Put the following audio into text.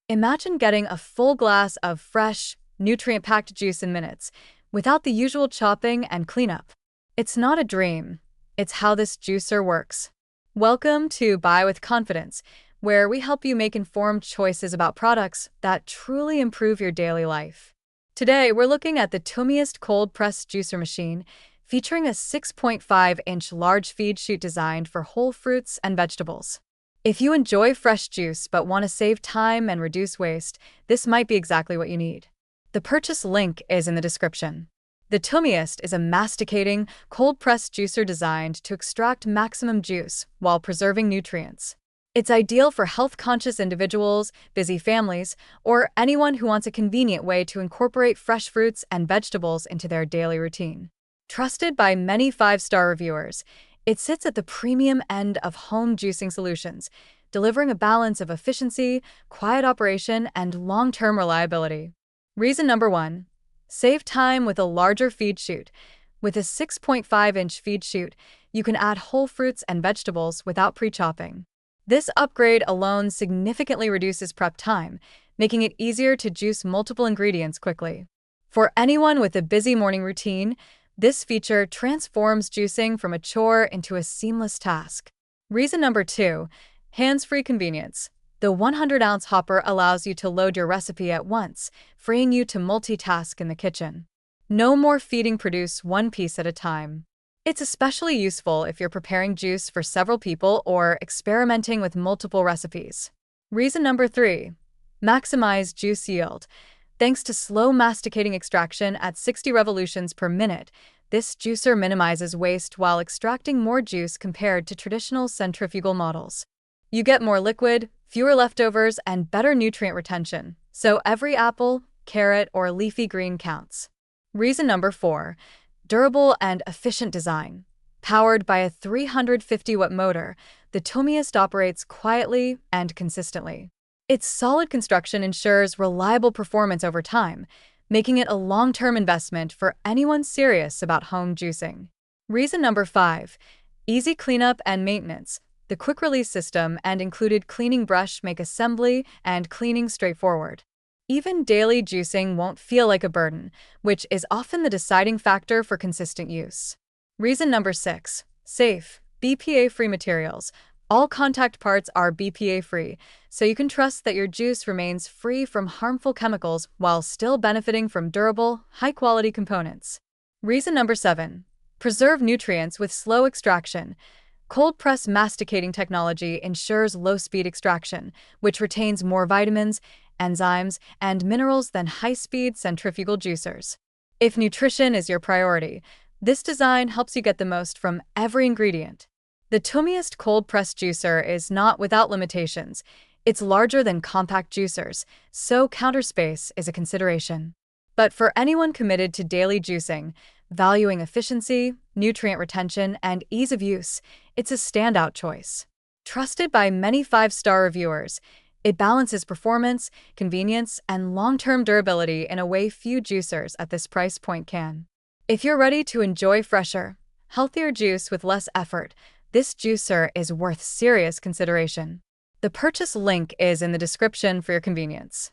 Imagine getting a full glass of fresh, nutrient-packed juice in minutes, without the usual chopping and cleanup. It's not a dream, it's how this juicer works. Welcome to Buy with Confidence, where we help you make informed choices about products that truly improve your daily life. Today, we're looking at the Tuumiist Cold Press Juicer machine, featuring a 6.5-inch large feed chute designed for whole fruits and vegetables. If you enjoy fresh juice but want to save time and reduce waste, this might be exactly what you need. The purchase link is in the description. The Tuumiist is a masticating, cold-pressed juicer designed to extract maximum juice while preserving nutrients. It's ideal for health-conscious individuals, busy families, or anyone who wants a convenient way to incorporate fresh fruits and vegetables into their daily routine. Trusted by many 5-star reviewers, it sits at the premium end of home juicing solutions, delivering a balance of efficiency, quiet operation, and long-term reliability. Reason number 1. Save time with a larger feed chute. With a 6.5-inch feed chute, you can add whole fruits and vegetables without pre-chopping. This upgrade alone significantly reduces prep time, making it easier to juice multiple ingredients quickly. For anyone with a busy morning routine, this feature transforms juicing from a chore into a seamless task. Reason number 2. Hands-free convenience. The 100-ounce hopper allows you to load your recipe at once, freeing you to multitask in the kitchen. No more feeding produce one piece at a time. It's especially useful if you're preparing juice for several people or experimenting with multiple recipes. Reason number 3. Maximize juice yield. Thanks to slow masticating extraction at 60 revolutions per minute, this juicer minimizes waste while extracting more juice compared to traditional centrifugal models. You get more liquid, fewer leftovers, and better nutrient retention, so every apple, carrot, or leafy green counts. Reason number 4. Durable and efficient design. Powered by a 350-watt motor, the Tuumiist operates quietly and consistently. Its solid construction ensures reliable performance over time, making it a long-term investment for anyone serious about home juicing. Reason number 5. Easy cleanup and maintenance. The quick-release system and included cleaning brush make assembly and cleaning straightforward. Even daily juicing won't feel like a burden, which is often the deciding factor for consistent use. Reason number 6. Safe, BPA-free materials. All contact parts are BPA-free, so you can trust that your juice remains free from harmful chemicals while still benefiting from durable, high-quality components. Reason number 7. Preserve nutrients with slow extraction. Cold press masticating technology ensures low-speed extraction, which retains more vitamins, enzymes, and minerals than high-speed centrifugal juicers. If nutrition is your priority, this design helps you get the most from every ingredient. The Tuumiist Cold Press Juicer is not without limitations. It's larger than compact juicers, so counter space is a consideration. But for anyone committed to daily juicing, valuing efficiency, nutrient retention, and ease of use, it's a standout choice. Trusted by many 5-star reviewers, it balances performance, convenience, and long-term durability in a way few juicers at this price point can. If you're ready to enjoy fresher, healthier juice with less effort, this juicer is worth serious consideration. The purchase link is in the description for your convenience.